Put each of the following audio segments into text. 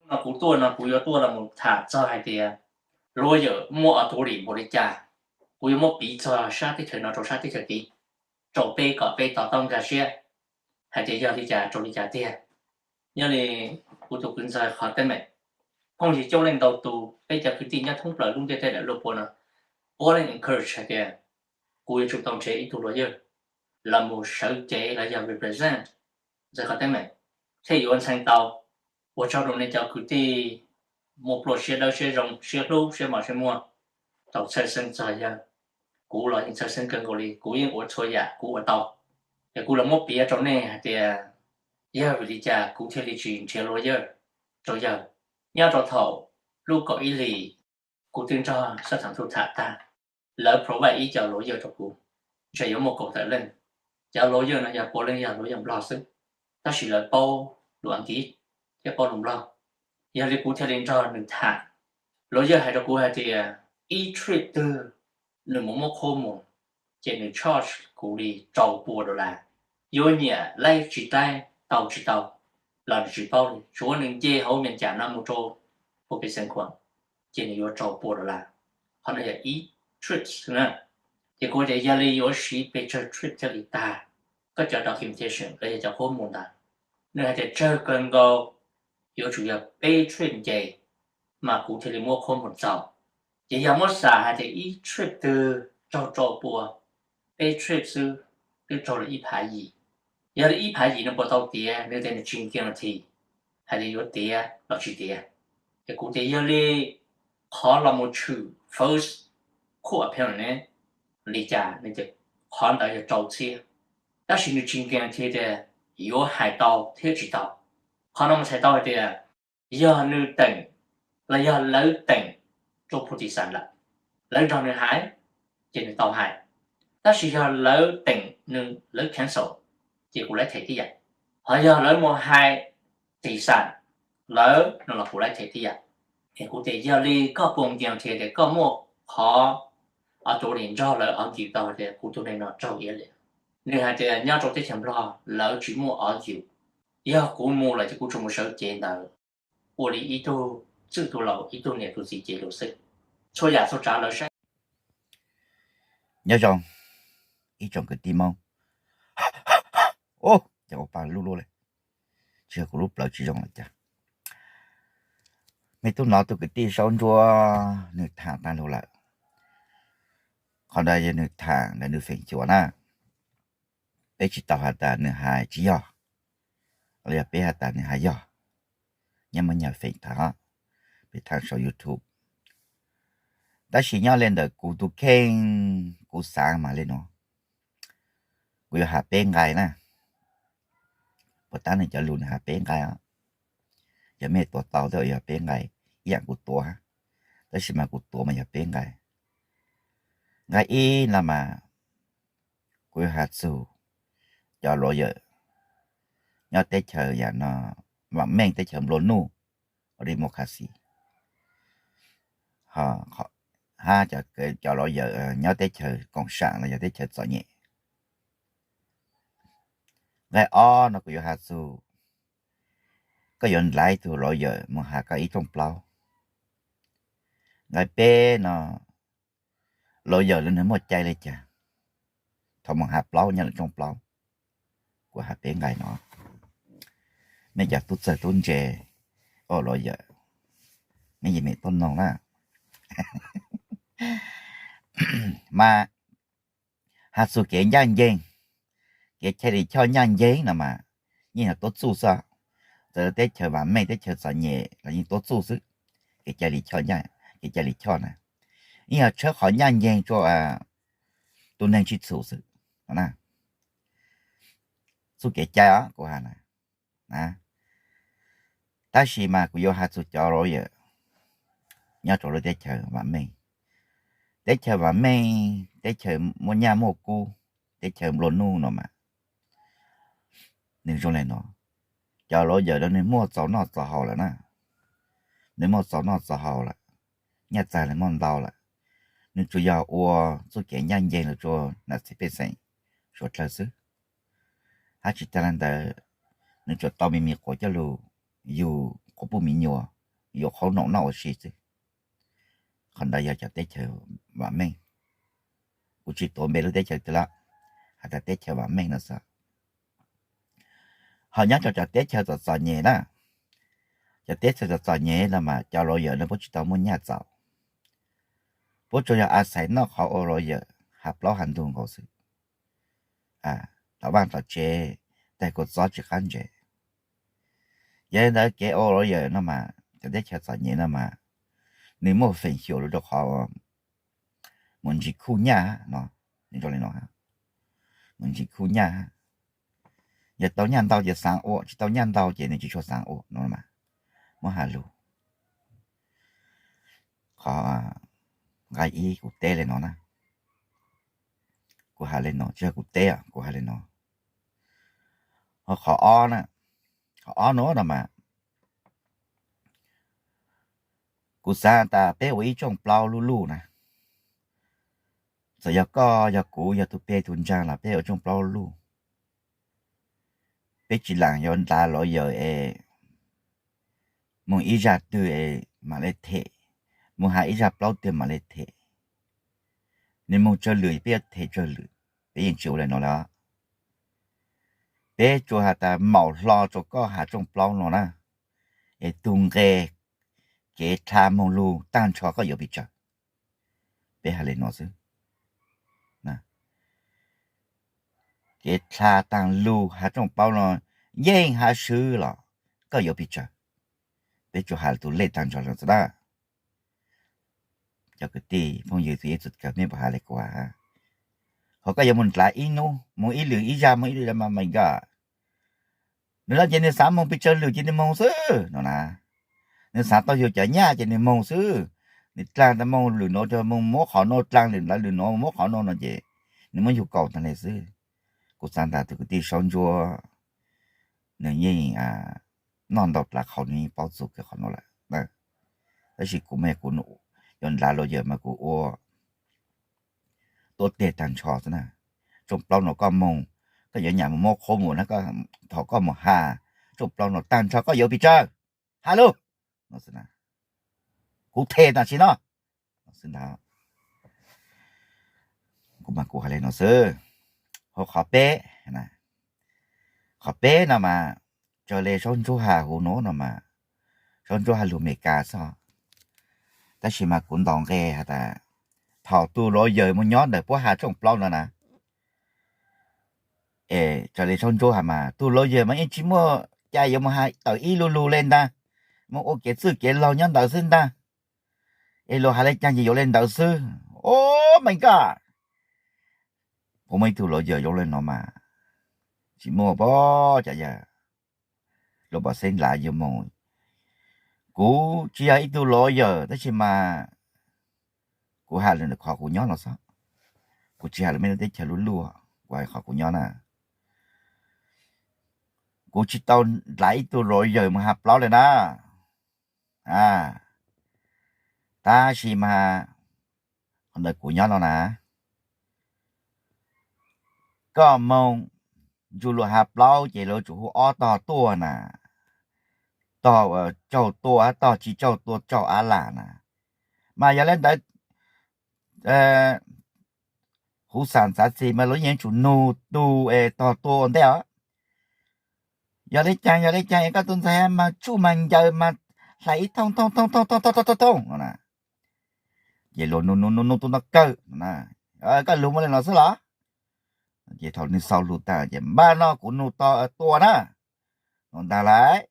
nó cú tua nó cú yếu tua là một thả cho hai tiền rồi giờ mua ở tổ lý một đi trả cú yếu một bí cho sát thì thời nó cho sát thì thời tí chỗ bê có bê tỏ tông cả xe hai tiền giờ đi trả chỗ đi trả tiền nhớ thì cú tụ kinh doanh khó tên mày không chỉ trong lên đầu tù bây giờ cứ tin nhá thông lợi luôn để là lô bộ nó all in encourage hai tiền cú yếu trung tâm chế ít tụ rồi giờ là một sở chế là giờ represent giờ khó tên mày thế yếu anh sang tàu 我找到那家具体目标写到写容写路写嘛写么，到产生这样，古了因产生更高的，古因我错呀，古我到，也古了么别找呢的，也不理解古天的去切落叶，这样，你要找头，如果一里，古定着市场图塔塔，แล้ว provide 一条落叶找古，这有么狗的人，条落叶呢也不能也落叶不老实，但是了包乱地。cái bao đồng lo giờ thì cụ thể đến cho mình thả rồi giờ hay là cụ hay thì trade từ nửa một khô một trên nửa charge cụ đi trâu bùa đồ là vô nhà lấy chỉ tàu là chỉ bao đi số những dê hậu miền trả năm một trâu của cái sinh khoản trên nửa trâu bùa đồ là họ nói là trade nữa thì cụ thể giờ thì vô sĩ bị chơi trade cho người ta có cho documentation lấy cho khô một ta nên thì chơi cần go yếu chủ yếu bay train dày mà cụ thể là mua không một dạo chỉ có một xã hay thì trip từ trâu bùa bay trip sư từ trâu là排gì giờ là排gì nó bắt đầu tiền nếu đến chuyên nghiệp thì hay là yếu tiền là chỉ tiền thì cụ thể giờ là họ là một chủ first khu ở bên này lý giải nên thì họ đã là trâu xe但是你chuyên nghiệp thì有海盗铁知道可能我才到的giờ nữ tỉnh là giờ lỡ tỉnh cho phụ thị sản là lỡ trong nữ hải trên tàu hải ta chỉ giờ lỡ tỉnh nữ lỡ cancel chỉ của lấy thể thì vậy họ giờ lỡ một hai thị sản lỡ nó là của lấy thể thì vậy thì cụ thể giờ đi có vùng tiền thì để có một họ ở chỗ liền cho lỡ ở chịu tàu thì cụ chỗ này nó trâu vậy liền nữ hải thì nhau trong cái chấm lo lỡ chỉ mua ở chịu giờ cụ mua là chỉ cụ trong một số tiền tàu 我离一度制度楼一度年度是节流式，所以说查了是。nhớ rằng ý trong cái tim không ô cháu bà lu lu này chưa có lúc lại chỉ trong là chả mấy tôi nói tôi cái tim sống cho nửa tháng ta lâu lại còn đây là nửa tháng là nửa phiền chùa na bé chỉ tao hạt ta nửa hai chỉ giờ là bé hạt ta nửa hai giờ nhưng mà nhà phiền thằng bé thằng sau YouTube đã chỉ nhau lên được cụ tu khen cụ sáng mà lên nó cụ hạt bên gai nè bữa ta này cho luôn hạt bên gai á giờ mấy tổ tàu thôi hạt bên gai dạng cụ tổ ha đó chỉ mà cụ tổ mà hạt bên gai gai y là mà cụ hạt sù cho lỗi giờ nhau tết chờ giờ nó mà men tết chờ lỗi nu ở đây một hạt gì họ ha cho lỗi giờ nhau tết chờ còn sáng là giờ tết chờ giỏi nhẹ gai o nó cụ hạt sù có yon lại từ lỗi giờ mà hạt cái trong plau gai pe nó lỗi giờ lên một chai lên chả thằng mà hạt plau nha là trong plau của hạt pe gai nó mấy giờ tút giờ tốn chè ở lỗi giờ mấy gì mẹ tôn non đó mà hạt sù kẻ nhanh dên kẻ chạy đi cho nhanh dên nè mà như là tốt su sao giờ tết chờ mà mấy tết chờ sợ nhẹ là như tốt su sức kẻ chạy đi cho nhanh kẻ chạy đi cho nè như là trước khỏi nhanh dên cho tôi nên chỉ su sức nè su kẻ chạy á của hà nè ta chỉ mà của hạt sù cho rồi giờ nhớ chỗ rồi tết chờ mà mấy tết chờ mà mấy tết chờ mua nhà mua cu tết chờ lồn nu nó mà nên trong này nó cho lối giờ đó nên mua cháu nó cháu hậu là nè nên mua cháu nó cháu hậu là nhà tài là món đau là nên chủ yếu ô số kẻ nhanh dây là cho là sẽ bị sành cho chơi xứ hai chị ta làm đời nên cho tao mình của cho lù dù có bù mình nhiều 有好弄闹事子，看到要叫得去玩命，我去多没了得去的啦，还得得去玩命了噻。họ nhắc cho Tết cho giờ nhẹ đó, cho Tết cho giờ nhẹ là mà cho rồi giờ nó bố chỉ tao muốn nhà giàu, bố cho giờ ai nó họ rồi giờ học lo hành động có sự, tao ban tao chế, tại có gió chỉ khăn chế, giờ đó cái rồi giờ nó mà cho Tết cho giờ nhẹ nó mà, nếu mà phân hiểu được họ, muốn chỉ khu nhà nó,你说你弄哈，muốn chỉ khu nhà. Giờ tao nhăn tao giờ sáng ô, chỉ tao nhăn tao giờ này chỉ cho sáng ô, nó mà, mua hà lù, khó gai ý của tê lên nó nè, của hà lên nó, chưa của tê à, của hà lên nó, họ khó o nè, khó o nó nè mà, của sa ta bé với trong plau lu lu nè, giờ giờ cũ giờ tụi bé tuần trang là bé ở trong plau lu. Bé chỉ làm cho ta lo giờ muốn ý ra từ mà lấy thể, muốn hai ý ra bao tiền mà lấy thể, nên muốn cho lười bé thể cho lười, bé yên chịu lại nó đó, bé cho hà ta màu lo cho có hà trong bao nó nè, tung cái tham mong lu tăng cho có nhiều bị chật, bé hà lên nó chứ, nè, cái tham tăng lu hà trong bao nó yên hà sư là có nhiều bị chật. để cho hà tụ lên tăng cho nó đó, cho cái tí phong dự thì xuất cái mấy bà hà lại quá, họ có muốn lại ít nô, muốn ít lười ít ra muốn ít lười mà mày cả, nếu là trên này sáng muốn bị chơi lười trên này mong sư, nó nè, nếu sáng tao vô chơi nhà trên này mong sư, nếu trang tao mong lười nó cho mong mốt họ nó trang lười lại lười nó mốt họ nó gì, nếu muốn yêu cầu thằng này sư, cô sáng ta từ cái tí sống cho, nếu như non đột là họ ní bao giờ cái họ nó là, đấy, đấy là của mẹ của nó, yon là lo giờ mà của tôi để tăng cho thế nào, trong bao nó có mông, cái giờ nhà mà mua khô mùa nó có thọ có một hà, trong bao nó tăng cho có nhiều bị chơi, hello, nó thế nào, cụ thể là gì nó thế nào, cũng mà cụ hay lên nó sơ, họ khó bé này, khó bé nào mà cho lên son chú hà của nó mà, son chú hà lùm mẹ cá sao, ta chỉ mà cũng đòn ghe hả ta, thọ tu rồi giờ muốn nhón để bố hà trong bao nữa nè, cho lên son chú hà mà tu rồi giờ mà anh chỉ mua chạy giờ mà hai ở y lu lên ta, mà ô cái sư cái lo nhón đầu xin ta, lo hà lên trang gì lên đầu sư, oh my god, bố mấy tu rồi giờ lên nó mà, chỉ mua bó chạy giờ, rồi bà xin lại giờ mồi, cú chỉ ai tu rồi giờ, thế chỉ mà cú hà lên được khó cú nhón nó sao, cú chỉ hà lên mấy cái chơi lúa, quay khó cú nhón à, cú chỉ tao lại tu rồi giờ mà học lót lên đó, ta chỉ mà còn đợi cú nhón nó nè, có mong dù là học lót chỉ là chủ ô to tua nè, to châu tua to chỉ châu tua châu á là nè, mà giờ lên đấy hú sản sát gì mà lối những chủ nô tu to tua đấy á, giờ lấy chàng các tuần xe mà chú mình giờ mà lấy thông nè, vậy luôn nô tu nó cơ nè, cái lùm lên nó xứ đó, vậy thôi nên sau lùm ta vậy ba nó cũng nô to tua nè, còn ta lấy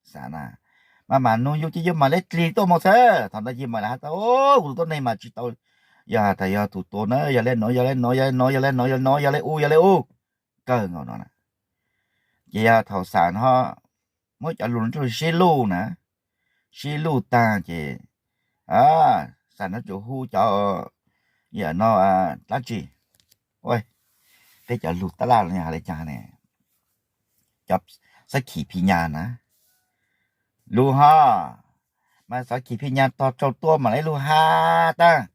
sao nè, mà nô vô chỉ mà lấy tri tô một thế, thằng ta chỉ mà là tao ô tôi này mà chỉ tao giờ thầy giờ tụt tôi nó giờ lên u cơ ngồi nó nè, vậy thầu sản họ mới trả luôn cho xí lu ta chị, sản nó chủ hu cho giờ nó lá gì, ôi cái chợ lụt ta la này lại cha này, chập sẽ khỉ phi nhà nè, lu ha, mà sẽ khỉ phi nhà to cho tua mà lấy lu ha ta,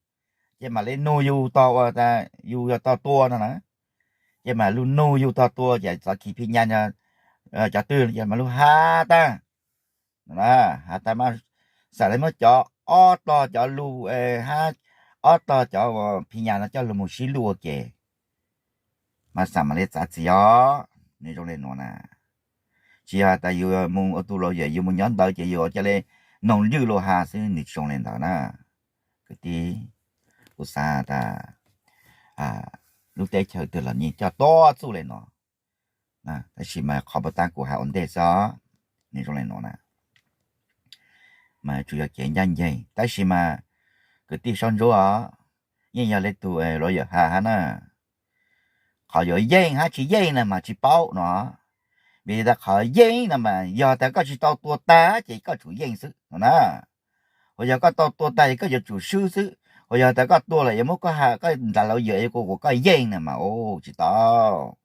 chứ mà lấy nuôi yu to ta yu to tua nè, chứ mà lu nuôi yu to tua vậy sẽ khỉ phi nhà chả tư vậy mà lu ha ta, ha ta mà sao lại mới cho ở to cho lu ha ở to cho phi nhà nó cho lu một xí lu kì mà sao mà lấy giá trị ó nên trong này nó nè chỉ là tại vì muốn ở tu lo giờ muốn nhón tới chỉ vừa cho nên nông dư lo hà sẽ nịch trong này đó nè cái tí của sa ta lúc đấy chờ từ là nhìn cho to su lên nó nè tại chỉ mà khó bắt của hà ổn định sao nịch trong này nó nè mà chủ yếu chuyện nhanh vậy tại chỉ mà cái tí son rồi á nhưng giờ lấy tụ rồi giờ hà nè họ giờ dây ha chỉ dây nè mà chỉ bao nó vì ta họ dây nè mà giờ ta có chỉ tao tua ta chỉ có chủ dây sự nè bây giờ có tao tua ta chỉ có chủ sư sự bây giờ ta có tua là giờ mới có hà có là lâu giờ của có dây nè mà ô chỉ tao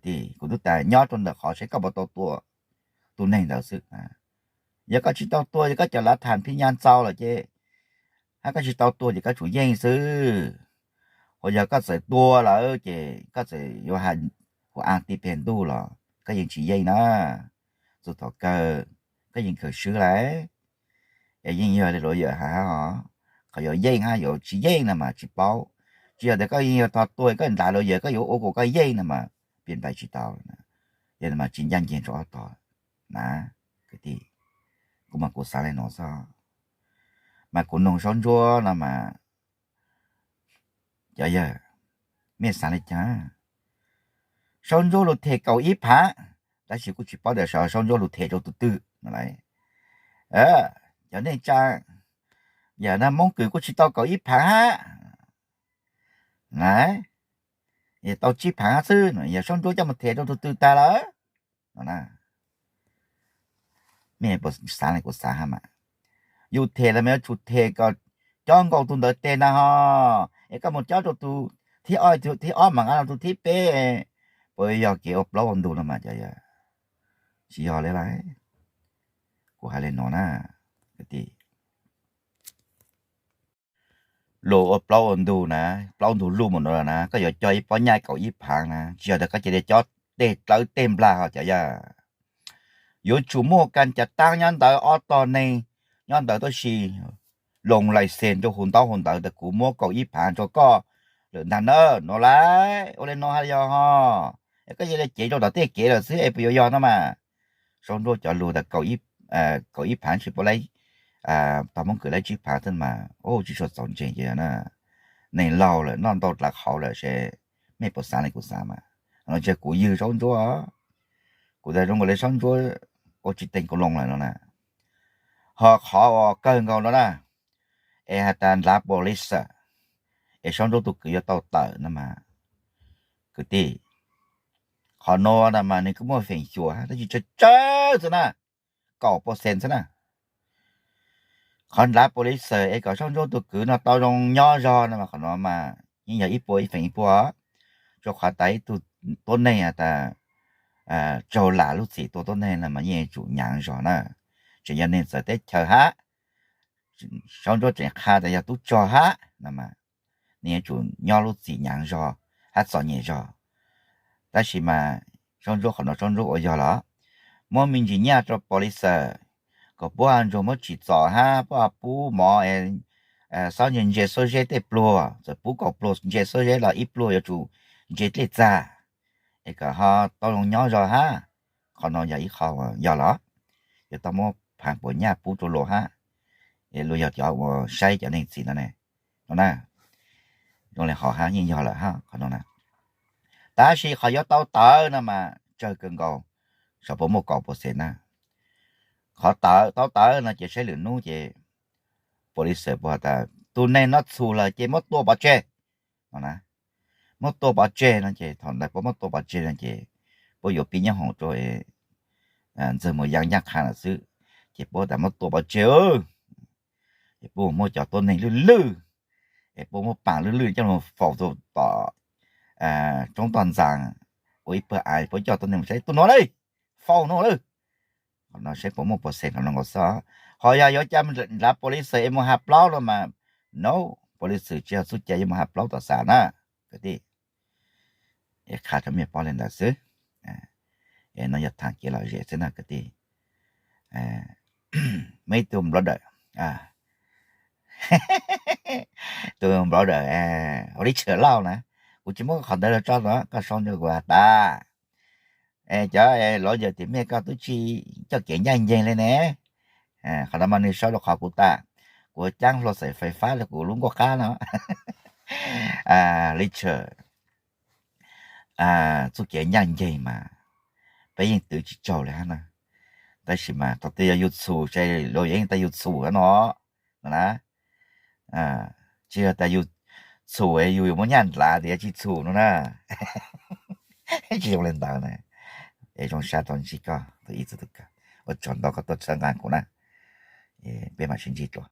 thì của chúng ta nhớ trong đó họ sẽ có một tao tua này là sự giờ có chỉ tao tua thì có trở lại thành phi nhân sau là chứ hay có chỉ tao tua thì có chủ dây sự bây giờ có sẽ tua là ở chứ có sẽ có hành của anh tiếp hiện tu là cái gì chỉ dây nó rồi thọ cơ cái gì khởi sướng đấy cái gì nhiều thì rồi giờ hả họ có giờ dây ha giờ chỉ dây nè mà chỉ bao chỉ là cái gì thọ tuổi cái đại rồi giờ cái yếu ô của cái dây nè mà biến bài chỉ tao giờ mà chỉ nhân diện cho tao nè cái gì cũng mà của sao lại nó sao mà của nông sản chúa là mà giờ miễn sao lại chả sản chúa lụt thể cầu ít phá但是过去包的时候，上咗路贴咗嘟来，有那张，有那蒙古过去到搞一盘，来，也到几盘子，也上咗这么贴咗嘟哒了，那，咩不三来个三哈嘛，有贴了没有出贴个，张高度的贴那哈，一个么叫做嘟，贴二嘛，俺都贴白，不要给我不老温度了嘛，这呀。chỉ họ lấy lại của hai lên nó na cái gì lô ở plau ấn độ na plau ấn độ luôn một nó na có giờ chơi bỏ nhai cậu ít hàng na chỉ là cái chỉ để cho để tới tem la họ chả ya yếu chủ muaกันจะตั้งยันtới ở tòa nàyยันtới tôi xì lồng lại sen cho hồn tàu để cụ mua cậu ít hàng cho có được đàn nó lại ở lên nó hay giờ ha cái gì để chỉ cho đó tiếc chỉ là xứ em bây giờ nó mà xong rồi cho lùi là cậu ít phán chỉ bỏ lấy tao muốn cứ lấy chiếc phán thân mà ô chỉ số tổng chuyện gì nè này lâu rồi non tốt là khó rồi sẽ mấy bộ sáng này của sao mà nó chỉ của dư xong rồi của đây trong cái lấy xong rồi có chỉ tình của lòng lại nó nè họ khó cơn câu đó nè e tan lá police e xong rồi tụi cứ tao tờ nè mà cứ đi họ nói là mà nên cứ mua phiền chùa nó chỉ chơi thôi nè cỏ % thế nè còn lá police ấy có trong chỗ tụi cứ nó tao trong nhỏ giò nè mà còn nó mà như vậy ít bồi phiền ít bồi cho khóa tay tụi tối nay ta trâu lá lúc gì tối nay là mà nghe chủ nhàng giò nè chỉ nên sợ tết chờ hát trong chỗ chuyện khác thì tụi cho hát nè mà nghe chủ nhỏ lúc gì nhàng giò hát sợ nhẹ giò但是嘛，上周很多上周我要了，我们今年做 police，个不按照我去做哈，不毛少年节收些的不，这不搞不节收些了一不要做节的咋，一个哈到龙鸟着哈，可能也一好啊要了，要到我盘不伢不做了哈，也路要叫我晒叫那子了呢，懂呢？用来好哈，人要了哈，可能呢。但是họ có tao tớ nè mà chơi cơn cầu sao bố một cậu bố xe nè họ tao tớ là chỉ sẽ lựa nô chỉ police bố ta tụi này nó xù là chỉ mất tua bà chê nè mất tua bà chê nó chỉ thằng này bố mất tua bà chê nó chỉ bố có pin nhau hỏng rồi giờ một dạng dạng khác là sự chỉ bố ta mất tua bà chê ơi bố mua cho tụi này lư bố mua bảng lư cho nó phổ rồi tỏ trong toàn rằng ôi bữa ai bữa cho tôi sẽ tôi nói đi phao nó đi nó sẽ có 1% nó có sao họ giờ chăm là police em hạp lâu rồi mà no police chưa xuất chạy em hạp lâu tại sao nè cái gì khá cho mình bao lên là xứ nó giờ thằng kia là dễ thế nào cái gì mấy tụi nó đợi à tôi không bảo đời ở đi chờ lâu nè tôi chỉ muốn học được cho nó có xong được qua ta cho lỡ giờ thì mấy cái tôi chỉ cho kiện nhanh nhanh lên nè họ làm ăn sau đó họ của ta của trang lo sẽ phải phá là của luôn có khá nó lịch sử tôi kiện nhanh nhanh mà bây giờ tự chỉ cho lại nè tại vì mà tao tự yêu số chơi rồi anh ta yêu số cái nó nè chưa ta yêu số ấy yêu muốn nhận là thì chỉ số nó nè chỉ用领导呢，这种下端机构都一直都干，我转到个都成干过呢，也别买新机多。